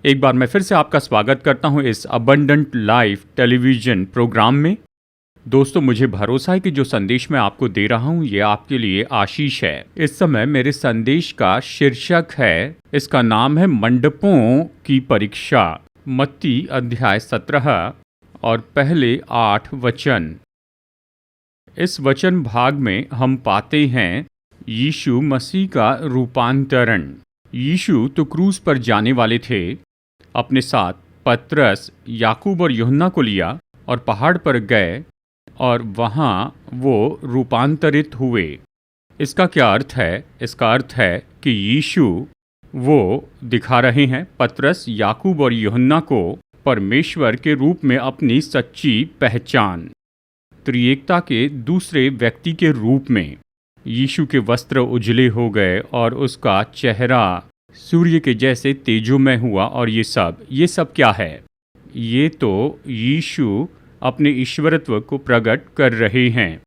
एक बार मैं फिर से आपका स्वागत करता हूं इस अबंडेंट लाइफ टेलीविजन प्रोग्राम में। दोस्तों, मुझे भरोसा है कि जो संदेश मैं आपको दे रहा हूं ये आपके लिए आशीष है। इस समय मेरे संदेश का शीर्षक है, इसका नाम है मंडपों की परीक्षा। मत्ती अध्याय 17 और पहले 8 वचन। इस वचन भाग में हम पाते हैं यीशु मसीह का रूपांतरण। यीशु तो क्रूस पर जाने वाले थे। अपने साथ पतरस, याकूब और यूहन्ना को लिया और पहाड़ पर गए और वहाँ वो रूपांतरित हुए। इसका क्या अर्थ है? इसका अर्थ है कि यीशु वो दिखा रहे हैं पतरस, याकूब और यूहन्ना को परमेश्वर के रूप में अपनी सच्ची पहचान, त्रिएकता के दूसरे व्यक्ति के रूप में। यीशु के वस्त्र उजले हो गए और उसका चेहरा सूर्य के जैसे तेजोमय हुआ। और ये सब क्या है? ये तो यीशु अपने ईश्वरत्व को प्रकट कर रहे हैं।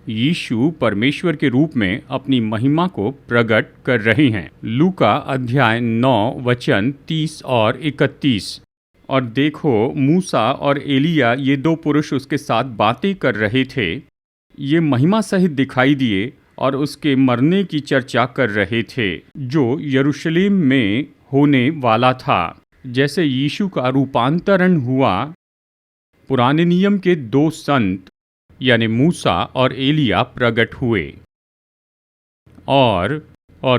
यीशु परमेश्वर के रूप में अपनी महिमा को प्रकट कर रहे हैं। लूका अध्याय 9 वचन 30 और 31। और देखो, मूसा और एलिया, ये दो पुरुष उसके साथ बातें कर रहे थे। ये महिमा सहित दिखाई दिए और उसके मरने की चर्चा कर रहे थे जो यरूशलेम में होने वाला था। जैसे यीशु का रूपांतरण हुआ, पुराने नियम के दो संत यानी मूसा और एलिया प्रकट हुए और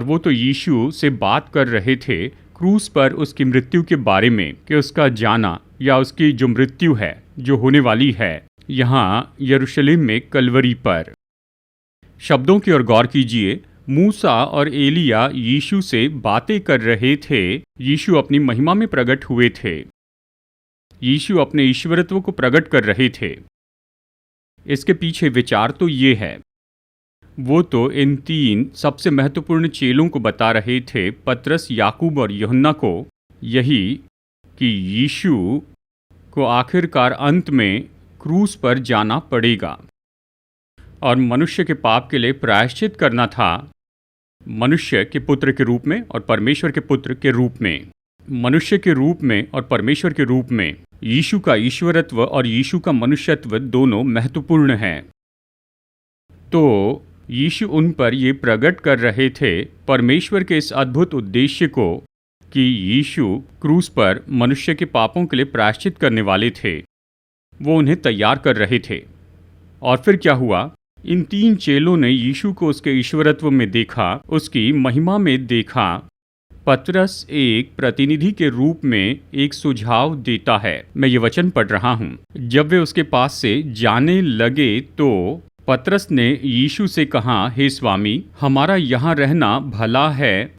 वो तो यीशु से बात कर रहे थे क्रूस पर उसकी मृत्यु के बारे में, कि उसका जाना या उसकी जो मृत्यु है जो होने वाली है यहाँ यरूशलेम में कलवरी पर। शब्दों की ओर गौर कीजिए। मूसा और एलिया यीशु से बातें कर रहे थे। यीशु अपनी महिमा में प्रकट हुए थे। यीशु अपने ईश्वरत्व को प्रकट कर रहे थे। इसके पीछे विचार तो ये है, वो तो इन तीन सबसे महत्वपूर्ण चेलों को बता रहे थे, पतरस, याकूब और यूहन्ना को, यही कि यीशु को आखिरकार अंत में क्रूस पर जाना पड़ेगा और मनुष्य के पाप के लिए प्रायश्चित करना था, मनुष्य के पुत्र के रूप में और परमेश्वर के पुत्र के रूप में। मनुष्य के रूप में और परमेश्वर के रूप में यीशु का ईश्वरत्व और यीशु का मनुष्यत्व दोनों महत्वपूर्ण हैं। तो यीशु उन पर ये प्रकट कर रहे थे परमेश्वर के इस अद्भुत उद्देश्य को कि यीशु क्रूस पर मनुष्य के पापों के लिए प्रायश्चित करने वाले थे। वो उन्हें तैयार कर रहे थे। और फिर क्या हुआ? इन तीन चेलों ने यीशु को उसके ईश्वरत्व में देखा, उसकी महिमा में देखा। पतरस एक प्रतिनिधि के रूप में एक सुझाव देता है। मैं ये वचन पढ़ रहा हूँ। जब वे उसके पास से जाने लगे तो पतरस ने यीशु से कहा, हे स्वामी, हमारा यहाँ रहना भला है,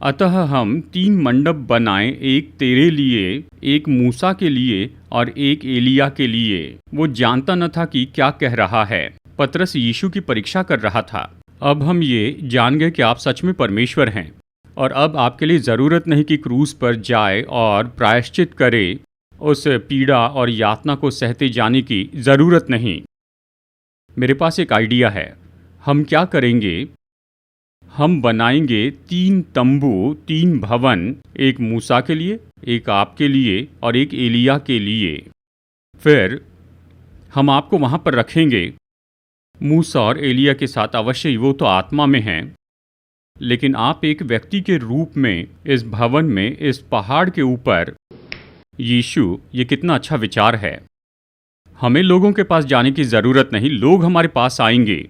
अतः हम 3 मंडप बनाएं, एक तेरे लिए, एक मूसा के लिए और एक एलिया के लिए। वो जानता न था कि क्या कह रहा है। पतरस यीशु की परीक्षा कर रहा था। अब हम ये जान गए कि आप सच में परमेश्वर हैं और अब आपके लिए ज़रूरत नहीं कि क्रूस पर जाए और प्रायश्चित करे। उस पीड़ा और यातना को सहते जाने की ज़रूरत नहीं। मेरे पास एक आइडिया है। हम क्या करेंगे? हम बनाएंगे 3 तंबू, 3 भवन, एक मूसा के लिए, एक आपके लिए और एक एलिया के लिए। फिर हम आपको वहाँ पर रखेंगे। मूसा और एलिया के साथ अवश्य वो तो आत्मा में हैं, लेकिन आप एक व्यक्ति के रूप में इस भवन में, इस पहाड़ के ऊपर। यीशु, ये कितना अच्छा विचार है। हमें लोगों के पास जाने की ज़रूरत नहीं, लोग हमारे पास आएंगे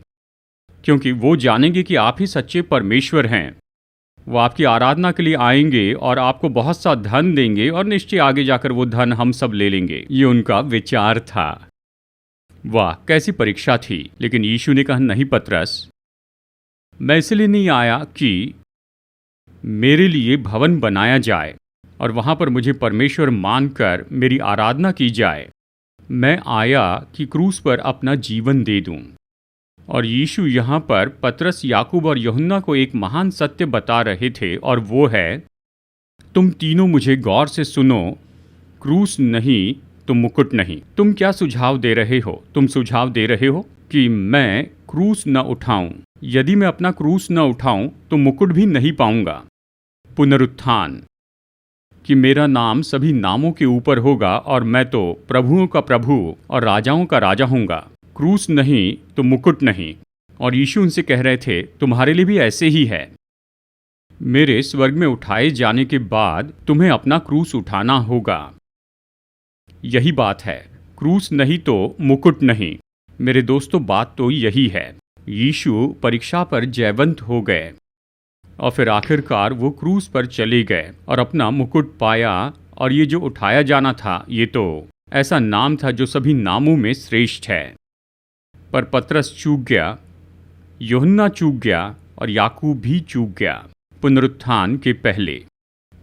क्योंकि वो जानेंगे कि आप ही सच्चे परमेश्वर हैं। वो आपकी आराधना के लिए आएंगे और आपको बहुत सा धन देंगे और निश्चय आगे जाकर वो धन हम सब ले लेंगे। ये उनका विचार था। वाह, कैसी परीक्षा थी। लेकिन यीशु ने कहा, नहीं पतरस, मैं इसलिए नहीं आया कि मेरे लिए भवन बनाया जाए और वहाँ पर मुझे परमेश्वर मानकर मेरी आराधना की जाए। मैं आया कि क्रूस पर अपना जीवन दे दूं। और यीशु यहाँ पर पतरस, याकूब और यूहन्ना को एक महान सत्य बता रहे थे और वो है, तुम तीनों मुझे गौर से सुनो, क्रूस नहीं तो मुकुट नहीं। तुम क्या सुझाव दे रहे हो? तुम सुझाव दे रहे हो कि मैं क्रूस न उठाऊं। यदि मैं अपना क्रूस न उठाऊं तो मुकुट भी नहीं पाऊंगा। पुनरुत्थान, कि मेरा नाम सभी नामों के ऊपर होगा और मैं तो प्रभुओं का प्रभु और राजाओं का राजा हूँगा। क्रूस नहीं तो मुकुट नहीं। और यीशु उनसे कह रहे थे, तुम्हारे लिए भी ऐसे ही है। मेरे स्वर्ग में उठाए जाने के बाद तुम्हें अपना क्रूस उठाना होगा। यही बात है, क्रूस नहीं तो मुकुट नहीं। मेरे दोस्तों, बात तो यही है। यीशु परीक्षा पर जयवंत हो गए और फिर आखिरकार वो क्रूस पर चले गए और अपना मुकुट पाया। और ये जो उठाया जाना था, ये तो ऐसा नाम था जो सभी नामों में श्रेष्ठ है। पर पतरस चूक गया, यूहन्ना चूक गया और याकूब भी चूक गया पुनरुत्थान के पहले।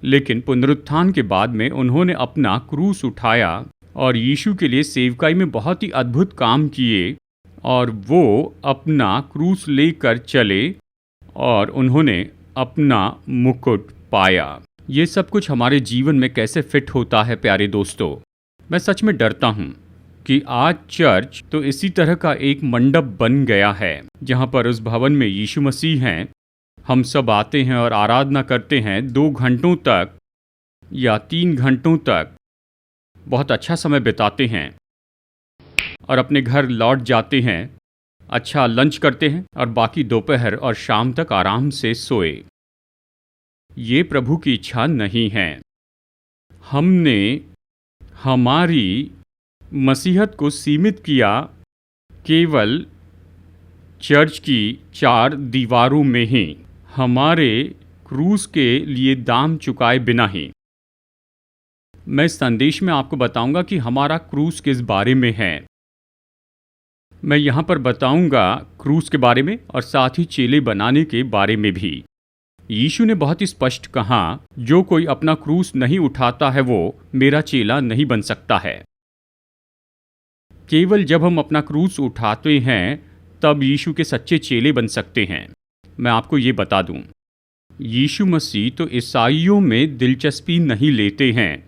लेकिन पुनरुत्थान के बाद में उन्होंने अपना क्रूस उठाया और यीशु के लिए सेवकाई में बहुत ही अद्भुत काम किए। और वो अपना क्रूस लेकर चले और उन्होंने अपना मुकुट पाया। ये सब कुछ हमारे जीवन में कैसे फिट होता है प्यारे दोस्तों। मैं सच में डरता हूँ कि आज चर्च तो इसी तरह का एक मंडप बन गया है जहाँ पर उस भवन में यीशु मसीह हैं। हम सब आते हैं और आराधना करते हैं 2 घंटों तक या 3 घंटों तक, बहुत अच्छा समय बिताते हैं और अपने घर लौट जाते हैं, अच्छा लंच करते हैं और बाकी दोपहर और शाम तक आराम से सोए। ये प्रभु की इच्छा नहीं है। हमने हमारी मसीहत को सीमित किया केवल चर्च की 4 दीवारों में ही, हमारे क्रूस के लिए दाम चुकाए बिना ही। मैं इस संदेश में आपको बताऊंगा कि हमारा क्रूस किस बारे में है। मैं यहाँ पर बताऊंगा क्रूस के बारे में और साथ ही चेले बनाने के बारे में भी। यीशु ने बहुत ही स्पष्ट कहा, जो कोई अपना क्रूस नहीं उठाता है वो मेरा चेला नहीं बन सकता है। केवल जब हम अपना क्रूस उठाते हैं तब यीशु के सच्चे चेले बन सकते हैं। मैं आपको ये बता दूं, यीशु मसीह तो ईसाइयों में दिलचस्पी नहीं लेते हैं,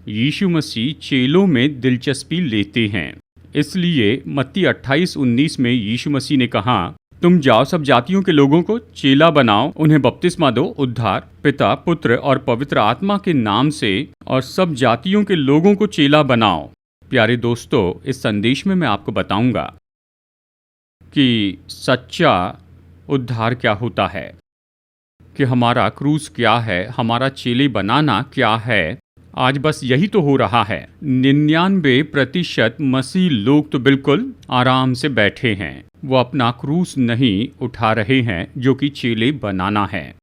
यीशु मसीह चेलों में दिलचस्पी लेते हैं। इसलिए मत्ती 28:19 में यीशु मसीह ने कहा, तुम जाओ सब जातियों के लोगों को चेला बनाओ, उन्हें बपतिस्मा दो उद्धार पिता पुत्र और पवित्र आत्मा के नाम से, और सब जातियों के लोगों को चेला बनाओ। प्यारे दोस्तों, इस संदेश में मैं आपको बताऊंगा कि सच्चा उद्धार क्या होता है, कि हमारा क्रूस क्या है, हमारा चेले बनाना क्या है। आज बस यही तो हो रहा है। 99% मसीह लोग तो बिल्कुल आराम से बैठे हैं, वो अपना क्रूस नहीं उठा रहे हैं जो कि चेले बनाना है।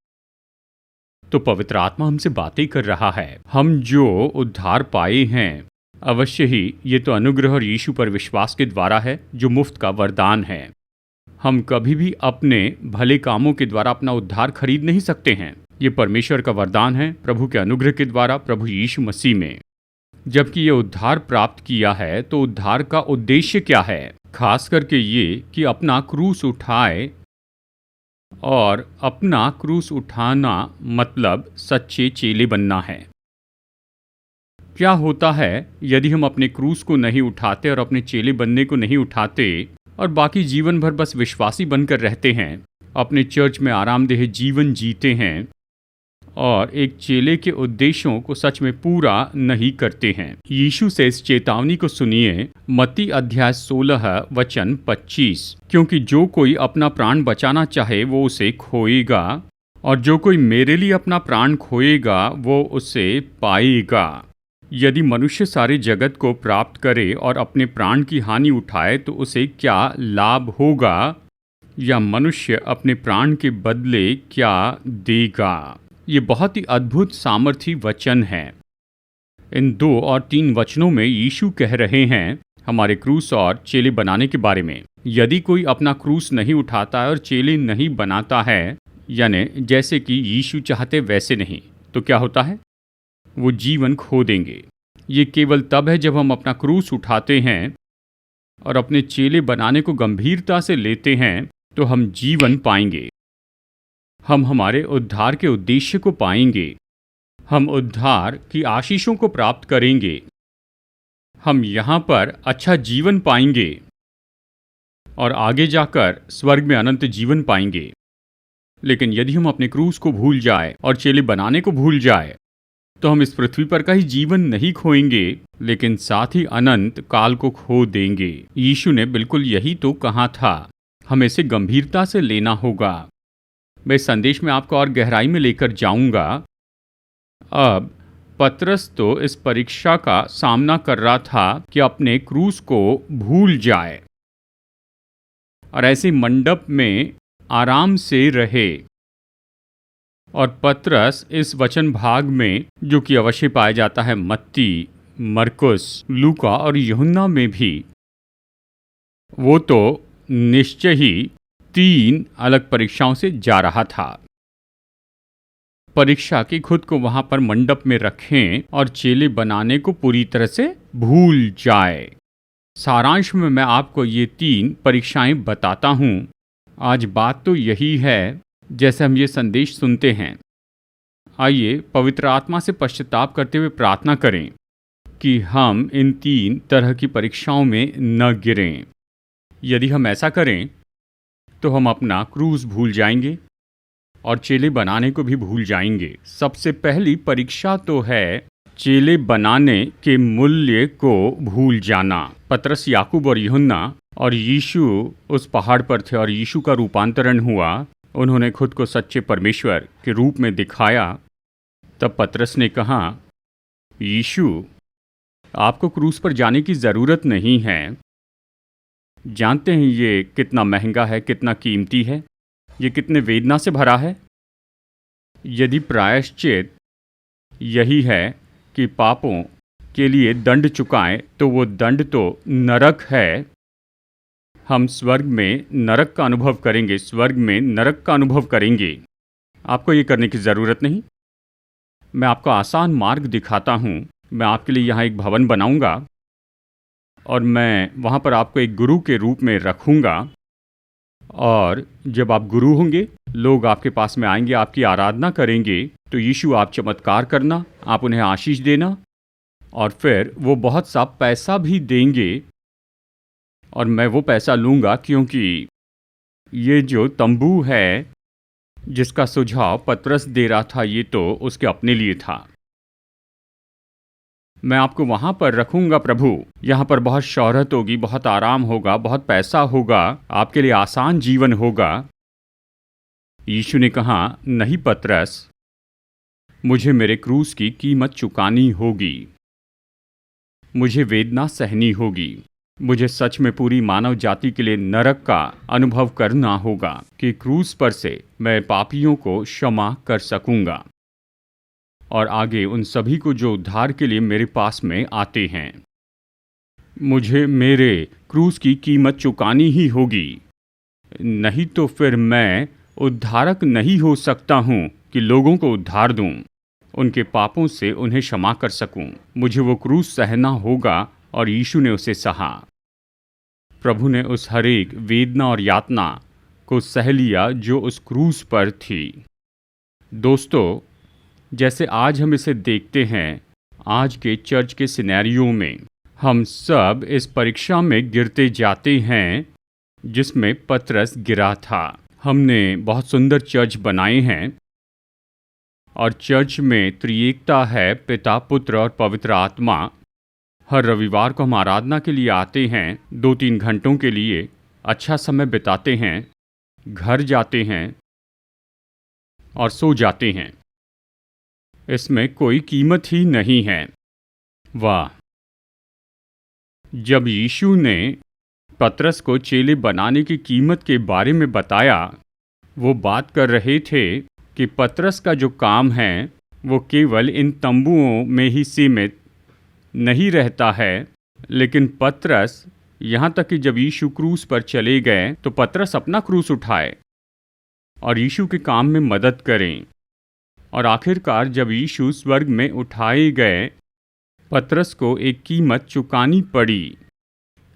तो पवित्र आत्मा हमसे बातें कर रहा है। हम जो उद्धार पाए हैं, अवश्य ही ये तो अनुग्रह और यीशु पर विश्वास के द्वारा है, जो मुफ्त का वरदान है। हम कभी भी अपने भले कामों के द्वारा अपना उद्धार खरीद नहीं सकते हैं। ये परमेश्वर का वरदान है प्रभु के अनुग्रह के द्वारा प्रभु यीशु मसीह में। जबकि ये उद्धार प्राप्त किया है तो उद्धार का उद्देश्य क्या है? खास करके ये कि अपना क्रूस उठाए, और अपना क्रूस उठाना मतलब सच्चे चेले बनना है। क्या होता है यदि हम अपने क्रूस को नहीं उठाते और अपने चेले बनने को नहीं उठाते और बाकी जीवन भर बस विश्वासी बनकर रहते हैं, अपने चर्च में आरामदेह जीवन जीते हैं और एक चेले के उद्देश्यों को सच में पूरा नहीं करते हैं? यीशु से इस चेतावनी को सुनिए, मत्ती अध्याय 16 वचन 25। क्योंकि जो कोई अपना प्राण बचाना चाहे वो उसे खोएगा, और जो कोई मेरे लिए अपना प्राण खोएगा वो उसे पाएगा। यदि मनुष्य सारे जगत को प्राप्त करे और अपने प्राण की हानि उठाए तो उसे क्या लाभ होगा, या मनुष्य अपने प्राण के बदले क्या देगा? ये बहुत ही अद्भुत सामर्थी वचन है। इन 2 और 3 वचनों में यीशु कह रहे हैं हमारे क्रूस और चेले बनाने के बारे में। यदि कोई अपना क्रूस नहीं उठाता है और चेले नहीं बनाता है, यानी जैसे कि यीशु चाहते वैसे नहीं, तो क्या होता है? वो जीवन खो देंगे। ये केवल तब है जब हम अपना क्रूस उठाते हैं और अपने चेले बनाने को गंभीरता से लेते हैं तो हम जीवन पाएंगे। हम हमारे उद्धार के उद्देश्य को पाएंगे। हम उद्धार की आशीषों को प्राप्त करेंगे। हम यहाँ पर अच्छा जीवन पाएंगे और आगे जाकर स्वर्ग में अनंत जीवन पाएंगे। लेकिन यदि हम अपने क्रूस को भूल जाए और चेले बनाने को भूल जाए तो हम इस पृथ्वी पर का ही जीवन नहीं खोएंगे, लेकिन साथ ही अनंत काल को खो देंगे। यीशु ने बिल्कुल यही तो कहा था। हमें इसे गंभीरता से लेना होगा। मैं इस संदेश में आपको और गहराई में लेकर जाऊंगा। अब पतरस तो इस परीक्षा का सामना कर रहा था कि अपने क्रूस को भूल जाए और ऐसे मंडप में आराम से रहे। और पतरस इस वचन भाग में, जो कि अवश्य पाया जाता है मत्ती, मरकुस, लूका और यूहन्ना में भी, वो तो निश्चय ही 3 अलग परीक्षाओं से जा रहा था। परीक्षा की खुद को वहां पर मंडप में रखें और चेले बनाने को पूरी तरह से भूल जाए। सारांश में मैं आपको ये 3 परीक्षाएं बताता हूं। आज बात तो यही है, जैसे हम ये संदेश सुनते हैं। आइए पवित्र आत्मा से पश्चाताप करते हुए प्रार्थना करें कि हम इन 3 तरह की परीक्षाओं में न गिरें। यदि हम ऐसा करें तो हम अपना क्रूस भूल जाएंगे और चेले बनाने को भी भूल जाएंगे। सबसे पहली परीक्षा तो है चेले बनाने के मूल्य को भूल जाना। पतरस, याकूब और यूहन्ना और यीशु उस पहाड़ पर थे और यीशु का रूपांतरण हुआ। उन्होंने खुद को सच्चे परमेश्वर के रूप में दिखाया। तब पतरस ने कहा, यीशु, आपको क्रूस पर जाने की ज़रूरत नहीं है। जानते हैं ये कितना महंगा है, कितना कीमती है, ये कितने वेदना से भरा है। यदि प्रायश्चित यही है कि पापों के लिए दंड चुकाएं, तो वो दंड तो नरक है। हम स्वर्ग में नरक का अनुभव करेंगे, स्वर्ग में नरक का अनुभव करेंगे। आपको ये करने की ज़रूरत नहीं। मैं आपको आसान मार्ग दिखाता हूँ। मैं आपके लिए यहाँ एक भवन बनाऊँगा और मैं वहाँ पर आपको एक गुरु के रूप में रखूँगा। और जब आप गुरु होंगे, लोग आपके पास में आएंगे, आपकी आराधना करेंगे, तो यीशु आप चमत्कार करना, आप उन्हें आशीष देना और फिर वो बहुत सा पैसा भी देंगे और मैं वो पैसा लूँगा, क्योंकि ये जो तंबू है जिसका सुझाव पतरस दे रहा था, ये तो उसके अपने लिए था। मैं आपको वहाँ पर रखूँगा प्रभु। यहाँ पर बहुत शौहरत होगी, बहुत आराम होगा, बहुत पैसा होगा, आपके लिए आसान जीवन होगा। यीशु ने कहा, नहीं पतरस, मुझे मेरे क्रूस की कीमत चुकानी होगी। मुझे वेदना सहनी होगी। मुझे सच में पूरी मानव जाति के लिए नरक का अनुभव करना होगा कि क्रूस पर से मैं पापियों को क्षमा कर सकूँगा और आगे उन सभी को जो उद्धार के लिए मेरे पास में आते हैं। मुझे मेरे क्रूस की कीमत चुकानी ही होगी, नहीं तो फिर मैं उद्धारक नहीं हो सकता हूँ कि लोगों को उद्धार दूँ, उनके पापों से उन्हें क्षमा कर सकूँ। मुझे वो क्रूस सहना होगा और यीशु ने उसे सहा। प्रभु ने उस हरेक वेदना और यातना को सह लिया जो उस क्रूस पर थी। दोस्तों, जैसे आज हम इसे देखते हैं, आज के चर्च के सिनेरियो में हम सब इस परीक्षा में गिरते जाते हैं जिसमें पतरस गिरा था। हमने बहुत सुंदर चर्च बनाए हैं और चर्च में त्रिएकता है, पिता, पुत्र और पवित्र आत्मा। हर रविवार को हम आराधना के लिए आते हैं, 2-3 घंटों के लिए अच्छा समय बिताते हैं, घर जाते हैं और सो जाते हैं। इसमें कोई कीमत ही नहीं है। वाह! जब यीशु ने पतरस को चेले बनाने की कीमत के बारे में बताया, वो बात कर रहे थे कि पतरस का जो काम है वो केवल इन तंबुओं में ही सीमित नहीं रहता है, लेकिन पतरस, यहाँ तक कि जब यीशु क्रूस पर चले गए तो पतरस अपना क्रूस उठाए और यीशु के काम में मदद करें। और आखिरकार जब यीशु स्वर्ग में उठाए गए, पतरस को एक कीमत चुकानी पड़ी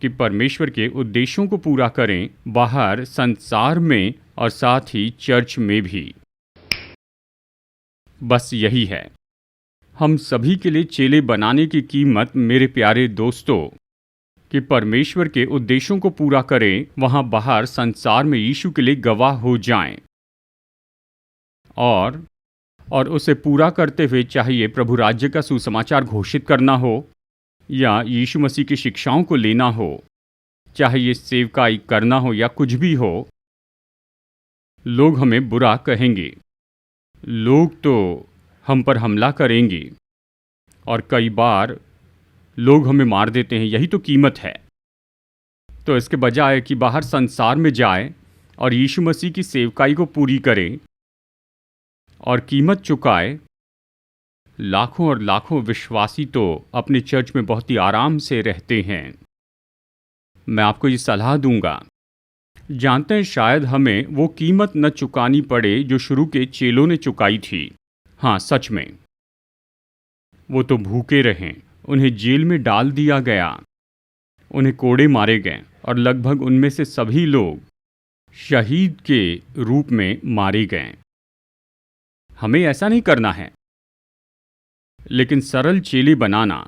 कि परमेश्वर के उद्देश्यों को पूरा करें, बाहर संसार में और साथ ही चर्च में भी। बस यही है। हम सभी के लिए चेले बनाने की कीमत, मेरे प्यारे दोस्तों, कि परमेश्वर के उद्देश्यों को पूरा करें, वहां बाहर संसार में यीशु के लिए गवाह हो जाएं। और और उसे पूरा करते हुए चाहे ये प्रभु राज्य का सुसमाचार घोषित करना हो या यीशु मसीह की शिक्षाओं को लेना हो, चाहे ये सेवकाई करना हो या कुछ भी हो, लोग हमें बुरा कहेंगे, लोग तो हम पर हमला करेंगे और कई बार लोग हमें मार देते हैं। यही तो कीमत है। तो इसके बजाय कि बाहर संसार में जाए और यीशु मसीह की सेवकाई को पूरी करे और कीमत चुकाए, लाखों और लाखों विश्वासी तो अपने चर्च में बहुत ही आराम से रहते हैं। मैं आपको ये सलाह दूंगा, जानते हैं शायद हमें वो कीमत न चुकानी पड़े जो शुरू के चेलों ने चुकाई थी। हाँ, सच में वो तो भूखे रहे, उन्हें जेल में डाल दिया गया, उन्हें कोड़े मारे गए और लगभग उनमें से सभी लोग शहीद के रूप में मारे गए। हमें ऐसा नहीं करना है, लेकिन सरल चेले बनाना,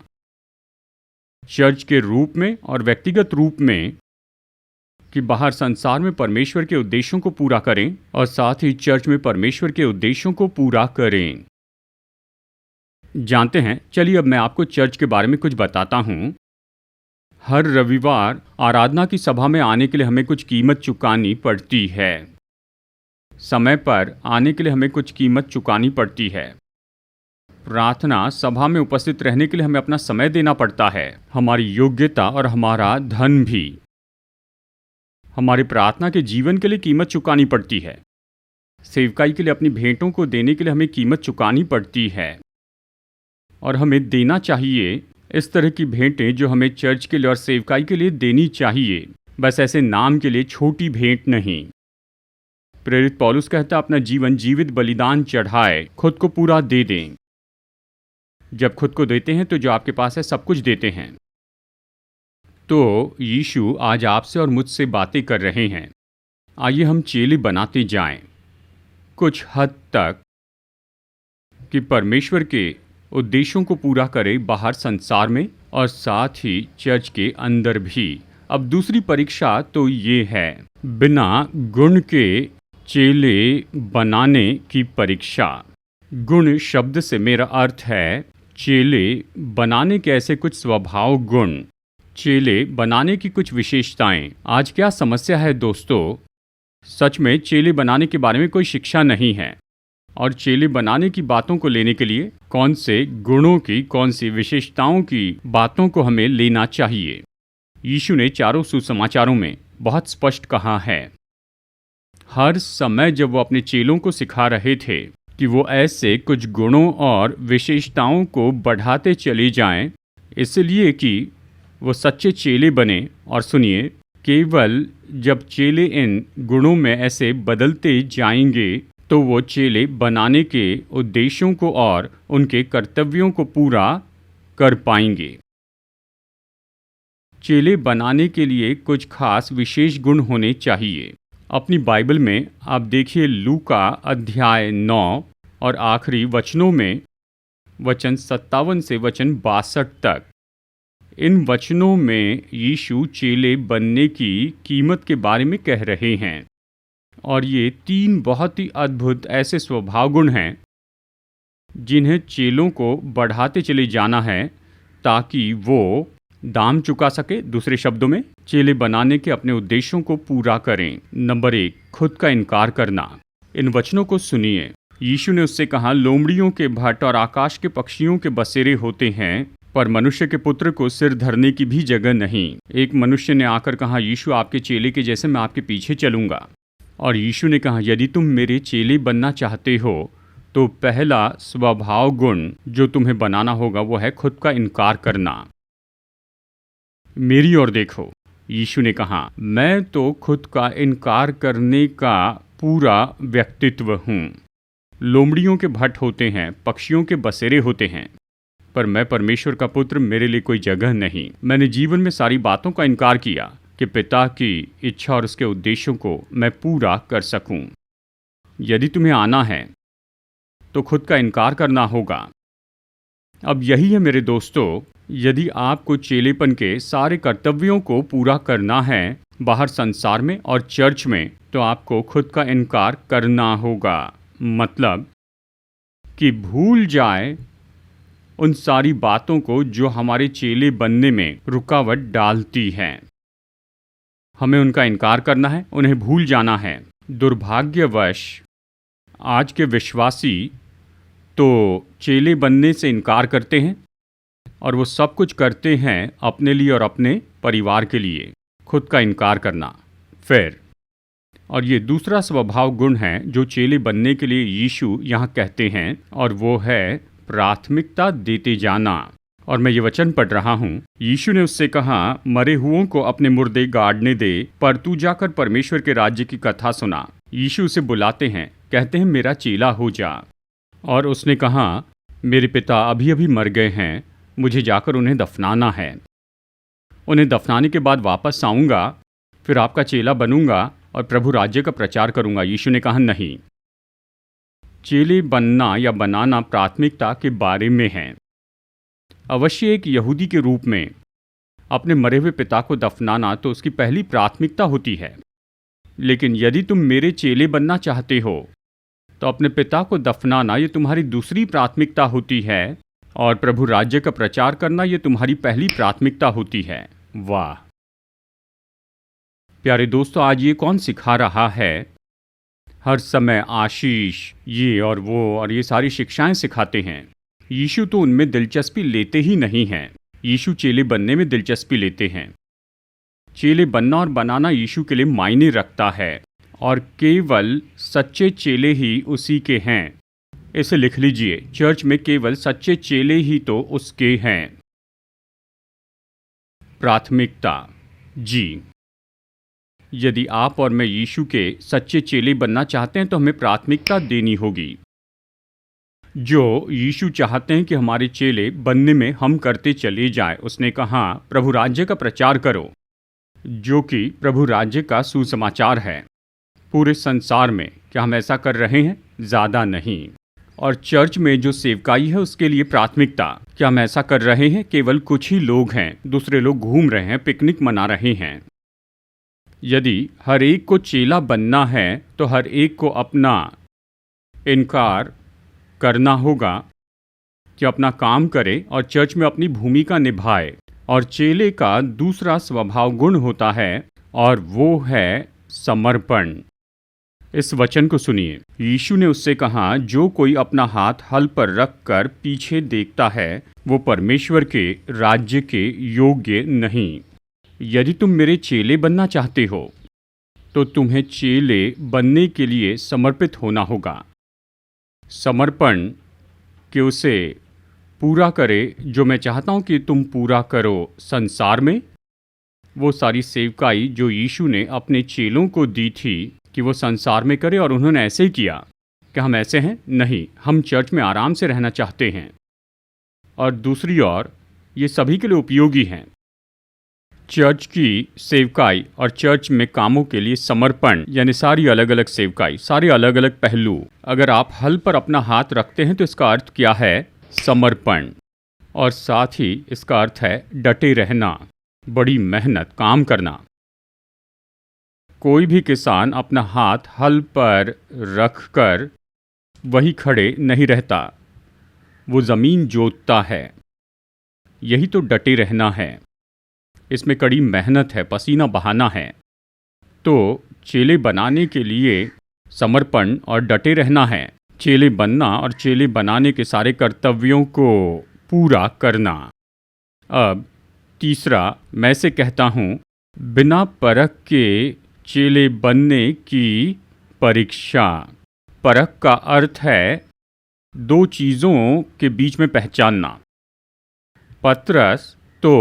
चर्च के रूप में और व्यक्तिगत रूप में, कि बाहर संसार में परमेश्वर के उद्देश्यों को पूरा करें और साथ ही चर्च में परमेश्वर के उद्देश्यों को पूरा करें। जानते हैं, चलिए अब मैं आपको चर्च के बारे में कुछ बताता हूं। हर रविवार आराधना की सभा में आने के लिए हमें कुछ कीमत चुकानी पड़ती है। समय पर आने के लिए हमें कुछ कीमत चुकानी पड़ती है। प्रार्थना सभा में उपस्थित रहने के लिए हमें अपना समय देना पड़ता है, हमारी योग्यता और हमारा धन भी। हमारे प्रार्थना के जीवन के लिए कीमत चुकानी पड़ती है। सेवकाई के लिए अपनी भेंटों को देने के लिए हमें कीमत चुकानी पड़ती है और हमें देना चाहिए इस तरह की भेंटें जो हमें चर्च के लिए और सेवकाई के लिए देनी चाहिए, बस ऐसे नाम के लिए छोटी भेंट नहीं। प्रेरित पौलुस कहता, अपना जीवन जीवित बलिदान चढ़ाए, खुद को पूरा दे दें। जब खुद को देते हैं तो जो आपके पास है सब कुछ देते हैं। तो यीशु आज आपसे और मुझसे बातें कर रहे हैं। आइए हम चेले बनाते जाएं, कुछ हद तक, कि परमेश्वर के उद्देश्यों को पूरा करे बाहर संसार में और साथ ही चर्च के अंदर भी। अब दूसरी परीक्षा तो ये है, बिना गुण के चेले बनाने की परीक्षा। गुण शब्द से मेरा अर्थ है चेले बनाने के ऐसे कुछ स्वभाव गुण, चेले बनाने की कुछ विशेषताएं। आज क्या समस्या है दोस्तों, सच में चेले बनाने के बारे में कोई शिक्षा नहीं है और चेले बनाने की बातों को लेने के लिए कौन से गुणों की, कौन सी विशेषताओं की बातों को हमें लेना चाहिए। यीशु ने चारों सुसमाचारों में बहुत स्पष्ट कहा है। हर समय जब वो अपने चेलों को सिखा रहे थे कि वो ऐसे कुछ गुणों और विशेषताओं को बढ़ाते चले जाएं, इसलिए कि वो सच्चे चेले बने। और सुनिए, केवल जब चेले इन गुणों में ऐसे बदलते जाएंगे तो वो चेले बनाने के उद्देश्यों को और उनके कर्तव्यों को पूरा कर पाएंगे। चेले बनाने के लिए कुछ खास विशेष गुण होने चाहिए। अपनी बाइबल में आप देखिए लूका अध्याय 9 और आखिरी वचनों में वचन 57 से वचन 62 तक। इन वचनों में यीशु चेले बनने की कीमत के बारे में कह रहे हैं और ये 3 बहुत ही अद्भुत ऐसे स्वभाव गुण हैं जिन्हें चेलों को बढ़ाते चले जाना है ताकि वो दाम चुका सके। दूसरे शब्दों में, चेले बनाने के अपने उद्देश्यों को पूरा करें। नंबर 1, खुद का इनकार करना। इन वचनों को सुनिए। यीशु ने उससे कहा, लोमड़ियों के भट्ट और आकाश के पक्षियों के बसेरे होते हैं, पर मनुष्य के पुत्र को सिर धरने की भी जगह नहीं। एक मनुष्य ने आकर कहा, यीशु आपके चेले के जैसे मैं आपके पीछे चलूंगा। और यीशु ने कहा, यदि तुम मेरे चेले बनना चाहते हो तो पहला स्वभाव गुण जो तुम्हें बनाना होगा वो है खुद का इनकार करना। मेरी ओर देखो, यीशु ने कहा, मैं तो खुद का इनकार करने का पूरा व्यक्तित्व हूँ। लोमड़ियों के भट्ट होते हैं, पक्षियों के बसेरे होते हैं, पर मैं परमेश्वर का पुत्र, मेरे लिए कोई जगह नहीं। मैंने जीवन में सारी बातों का इनकार किया कि पिता की इच्छा और उसके उद्देश्यों को मैं पूरा कर सकूं। यदि तुम्हें आना है तो खुद का इनकार करना होगा। अब यही है मेरे दोस्तों, यदि आपको चेलेपन के सारे कर्तव्यों को पूरा करना है बाहर संसार में और चर्च में, तो आपको खुद का इनकार करना होगा। मतलब कि भूल जाए उन सारी बातों को जो हमारे चेले बनने में रुकावट डालती हैं। हमें उनका इनकार करना है, उन्हें भूल जाना है। दुर्भाग्यवश आज के विश्वासी तो चेले बनने से इनकार करते हैं और वो सब कुछ करते हैं अपने लिए और अपने परिवार के लिए, खुद का इनकार करना। फिर और ये दूसरा स्वभाव गुण है जो चेले बनने के लिए यीशु यहाँ कहते हैं, और वो है प्राथमिकता देते जाना। और मैं ये वचन पढ़ रहा हूँ। यीशु ने उससे कहा, मरे हुओं को अपने मुर्दे गाड़ने दे, पर तू जाकर परमेश्वर के राज्य की कथा सुना। यीशु उसे बुलाते हैं, कहते हैं मेरा चेला हो जा। और उसने कहा, मेरे पिता अभी अभी मर गए हैं, मुझे जाकर उन्हें दफनाना है। उन्हें दफनाने के बाद वापस आऊँगा, फिर आपका चेला बनूंगा और प्रभु राज्य का प्रचार करूंगा। यीशु ने कहा, नहीं, चेले बनना या बनाना प्राथमिकता के बारे में है। अवश्य एक यहूदी के रूप में अपने मरे हुए पिता को दफनाना तो उसकी पहली प्राथमिकता होती है। लेकिन यदि तुम मेरे चेले बनना चाहते हो तो अपने पिता को दफनाना ये तुम्हारी दूसरी प्राथमिकता होती है, और प्रभु राज्य का प्रचार करना ये तुम्हारी पहली प्राथमिकता होती है। वाह प्यारे दोस्तों, आज ये कौन सिखा रहा है? हर समय आशीष ये और वो और ये सारी शिक्षाएं सिखाते हैं। यीशु तो उनमें दिलचस्पी लेते ही नहीं हैं। यीशु चेले बनने में दिलचस्पी लेते हैं। चेले बनना और बनाना यीशु के लिए मायने रखता है, और केवल सच्चे चेले ही उसी के हैं। इसे लिख लीजिए, चर्च में केवल सच्चे चेले ही तो उसके हैं। प्राथमिकता जी। यदि आप और मैं यीशु के सच्चे चेले बनना चाहते हैं तो हमें प्राथमिकता देनी होगी। जो यीशु चाहते हैं कि हमारे चेले बनने में हम करते चले जाएं। उसने कहा, प्रभु राज्य का प्रचार करो, जो कि प्रभु राज्य का सुसमाचार है पूरे संसार में। क्या हम ऐसा कर रहे हैं? ज़्यादा नहीं। और चर्च में जो सेवकाई है उसके लिए प्राथमिकता, क्या हम ऐसा कर रहे हैं? केवल कुछ ही लोग हैं, दूसरे लोग घूम रहे हैं, पिकनिक मना रहे हैं। यदि हर एक को चेला बनना है तो हर एक को अपना इनकार करना होगा कि अपना काम करे और चर्च में अपनी भूमिका निभाए। और चेले का दूसरा स्वभाव गुण होता है, और वो है समर्पण। इस वचन को सुनिए। यीशु ने उससे कहा, जो कोई अपना हाथ हल पर रखकर पीछे देखता है वो परमेश्वर के राज्य के योग्य नहीं। यदि तुम मेरे चेले बनना चाहते हो तो तुम्हें चेले बनने के लिए समर्पित होना होगा। समर्पण कि उसे पूरा करे जो मैं चाहता हूं कि तुम पूरा करो संसार में। वो सारी सेवकाई जो यीशु ने अपने चेलों को दी थी कि वो संसार में करे, और उन्होंने ऐसे ही किया। क्या हम ऐसे हैं? नहीं, हम चर्च में आराम से रहना चाहते हैं। और दूसरी ओर ये सभी के लिए उपयोगी हैं। चर्च की सेवकाई और चर्च में कामों के लिए समर्पण, यानी सारी अलग अलग सेवकाई, सारे अलग अलग पहलू। अगर आप हल पर अपना हाथ रखते हैं तो इसका अर्थ क्या है? समर्पण। और साथ ही इसका अर्थ है डटे रहना, बड़ी मेहनत, काम करना। कोई भी किसान अपना हाथ हल पर रखकर वही खड़े नहीं रहता, वो ज़मीन जोतता है। यही तो डटे रहना है। इसमें कड़ी मेहनत है, पसीना बहाना है। तो चेले बनाने के लिए समर्पण और डटे रहना है। चेले बनना और चेले बनाने के सारे कर्तव्यों को पूरा करना। अब तीसरा, मैं से कहता हूँ, बिना परख के चेले बनने की परीक्षा। परख का अर्थ है दो चीज़ों के बीच में पहचानना। पतरस तो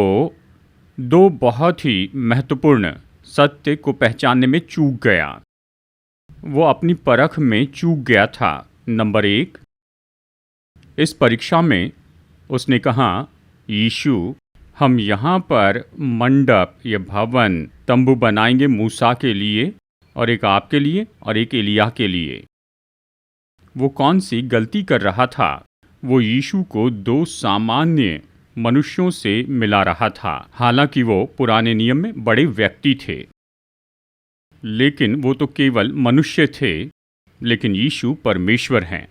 दो बहुत ही महत्वपूर्ण सत्य को पहचानने में चूक गया। वो अपनी परख में चूक गया था। नंबर 1, इस परीक्षा में उसने कहा, यीशु, हम यहाँ पर मंडप या भवन, तंबू बनाएंगे मूसा के लिए, और एक आपके लिए, और एक एलिय्याह के लिए। वो कौन सी गलती कर रहा था? वो यीशु को दो सामान्य मनुष्यों से मिला रहा था। हालांकि वो पुराने नियम में बड़े व्यक्ति थे, लेकिन वो तो केवल मनुष्य थे। लेकिन यीशु परमेश्वर हैं।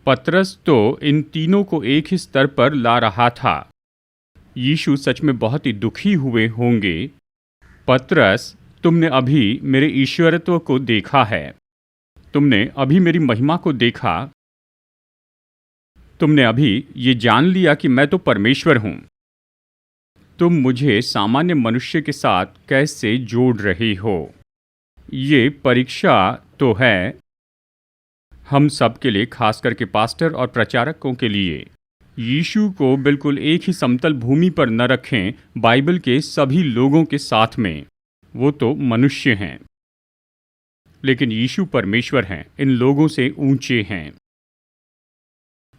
पतरस तो इन तीनों को एक ही स्तर पर ला रहा था। यीशु सच में बहुत ही दुखी हुए होंगे। पतरस, तुमने अभी मेरे ईश्वरत्व को देखा है, तुमने अभी मेरी महिमा को देखा, तुमने अभी ये जान लिया कि मैं तो परमेश्वर हूं। तुम मुझे सामान्य मनुष्य के साथ कैसे जोड़ रहे हो? ये परीक्षा तो है हम सब के लिए, खास करके पास्टर और प्रचारकों के लिए। यीशु को बिल्कुल एक ही समतल भूमि पर न रखें बाइबल के सभी लोगों के साथ में। वो तो मनुष्य हैं, लेकिन यीशु परमेश्वर हैं, इन लोगों से ऊंचे हैं।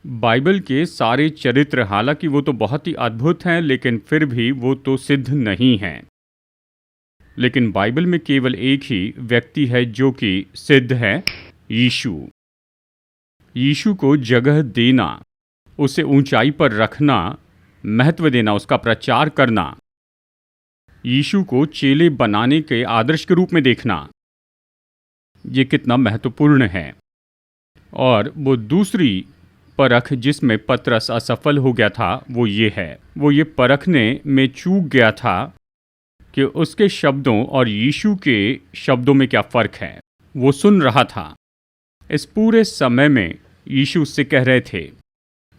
बाइबल के सारे चरित्र, हालांकि वो तो बहुत ही अद्भुत हैं, लेकिन फिर भी वो तो सिद्ध नहीं हैं। लेकिन बाइबल में केवल एक ही व्यक्ति है जो कि सिद्ध है, यीशु। यीशु को जगह देना, उसे ऊंचाई पर रखना, महत्व देना, उसका प्रचार करना, यीशु को चेले बनाने के आदर्श के रूप में देखना, ये कितना महत्वपूर्ण है। और वो दूसरी परख जिसमें पतरस असफल हो गया था वो ये है, वो ये परखने में चूक गया था कि उसके शब्दों और यीशु के शब्दों में क्या फ़र्क है। वो सुन रहा था। इस पूरे समय में यीशु उससे कह रहे थे,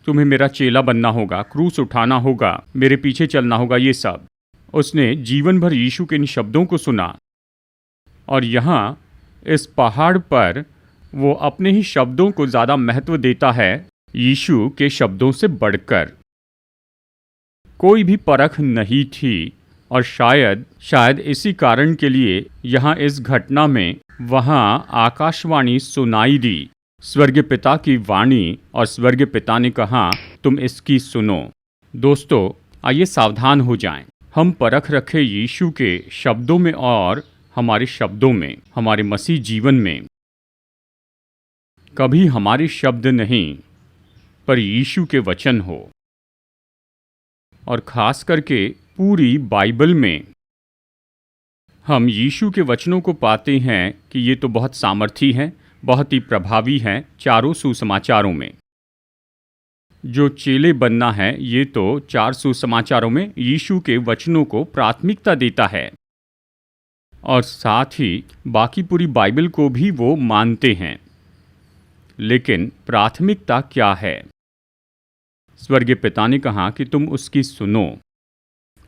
तुम्हें मेरा चेला बनना होगा, क्रूस उठाना होगा, मेरे पीछे चलना होगा, ये सब। उसने जीवन भर यीशु के इन शब्दों को सुना, और यहाँ इस पहाड़ पर वो अपने ही शब्दों को ज़्यादा महत्व देता है यीशु के शब्दों से बढ़कर। कोई भी परख नहीं थी, और शायद इसी कारण के लिए यहाँ इस घटना में वहाँ आकाशवाणी सुनाई दी, स्वर्गीय पिता की वाणी, और स्वर्गीय पिता ने कहा, तुम इसकी सुनो। दोस्तों, आइए सावधान हो जाएं। हम परख रखे यीशु के शब्दों में और हमारे शब्दों में, हमारे मसीह जीवन में। कभी हमारे शब्द नहीं, पर यीशु के वचन हो। और खास करके पूरी बाइबल में हम यीशु के वचनों को पाते हैं कि ये तो बहुत सामर्थी हैं, बहुत ही प्रभावी हैं चारों सुसमाचारों में। जो चेले बनना है, ये तो चार सुसमाचारों में यीशु के वचनों को प्राथमिकता देता है, और साथ ही बाकी पूरी बाइबल को भी वो मानते हैं। लेकिन प्राथमिकता क्या है? स्वर्गीय पिता ने कहा कि तुम उसकी सुनो।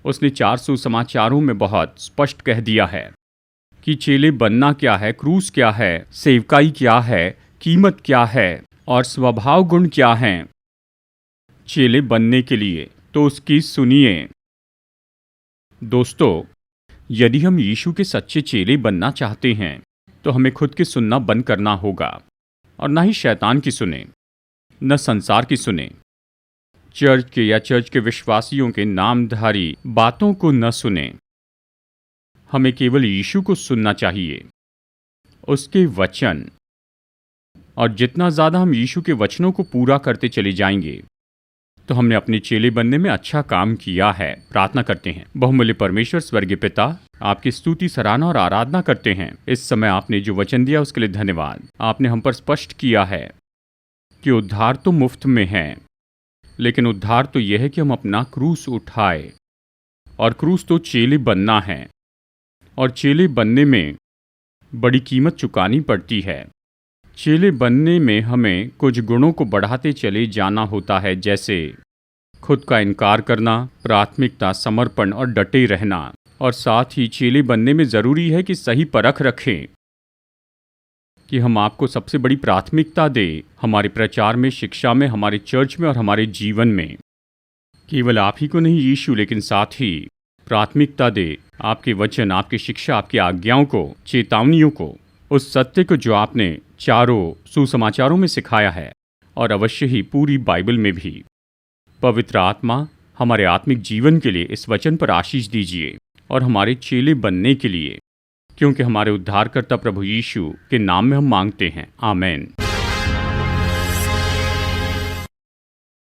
उसने चार सुसमाचारों में बहुत स्पष्ट कह दिया है कि चेले बनना क्या है, क्रूस क्या है, सेवकाई क्या है, कीमत क्या है, और स्वभाव गुण क्या हैं चेले बनने के लिए। तो उसकी सुनिए। दोस्तों, यदि हम यीशु के सच्चे चेले बनना चाहते हैं तो हमें खुद की सुनना बंद करना होगा, और ना ही शैतान की सुने, न संसार की सुने, चर्च के या चर्च के विश्वासियों के नामधारी बातों को न सुने। हमें केवल यीशु को सुनना चाहिए, उसके वचन। और जितना ज़्यादा हम यीशु के वचनों को पूरा करते चले जाएंगे, तो हमने अपने चेले बनने में अच्छा काम किया है। प्रार्थना करते हैं। बहुमूल्य परमेश्वर, स्वर्गीय पिता, आपकी स्तुति, सराहना और आराधना करते हैं। इस समय आपने जो वचन दिया उसके लिए धन्यवाद। आपने हम पर स्पष्ट किया है कि उद्धार तो मुफ्त में है, लेकिन उद्धार तो यह है कि हम अपना क्रूस उठाए, और क्रूस तो चेले बनना है, और चेले बनने में बड़ी कीमत चुकानी पड़ती है। चेले बनने में हमें कुछ गुणों को बढ़ाते चले जाना होता है, जैसे खुद का इनकार करना, प्राथमिकता, समर्पण और डटे रहना। और साथ ही चेले बनने में ज़रूरी है कि सही परख रखें कि हम आपको सबसे बड़ी प्राथमिकता दें हमारे प्रचार में, शिक्षा में, हमारे चर्च में और हमारे जीवन में। केवल आप ही को नहीं यीशु, लेकिन साथ ही प्राथमिकता दे आपके वचन, आपकी शिक्षा, आपकी आज्ञाओं को, चेतावनियों को, उस सत्य को जो आपने चारों सुसमाचारों में सिखाया है, और अवश्य ही पूरी बाइबल में भी। पवित्र आत्मा हमारे आत्मिक जीवन के लिए इस वचन पर आशीष दीजिए, और हमारे चेले बनने के लिए, क्योंकि हमारे उद्धारकर्ता प्रभु यीशु के नाम में हम मांगते हैं। आमीन।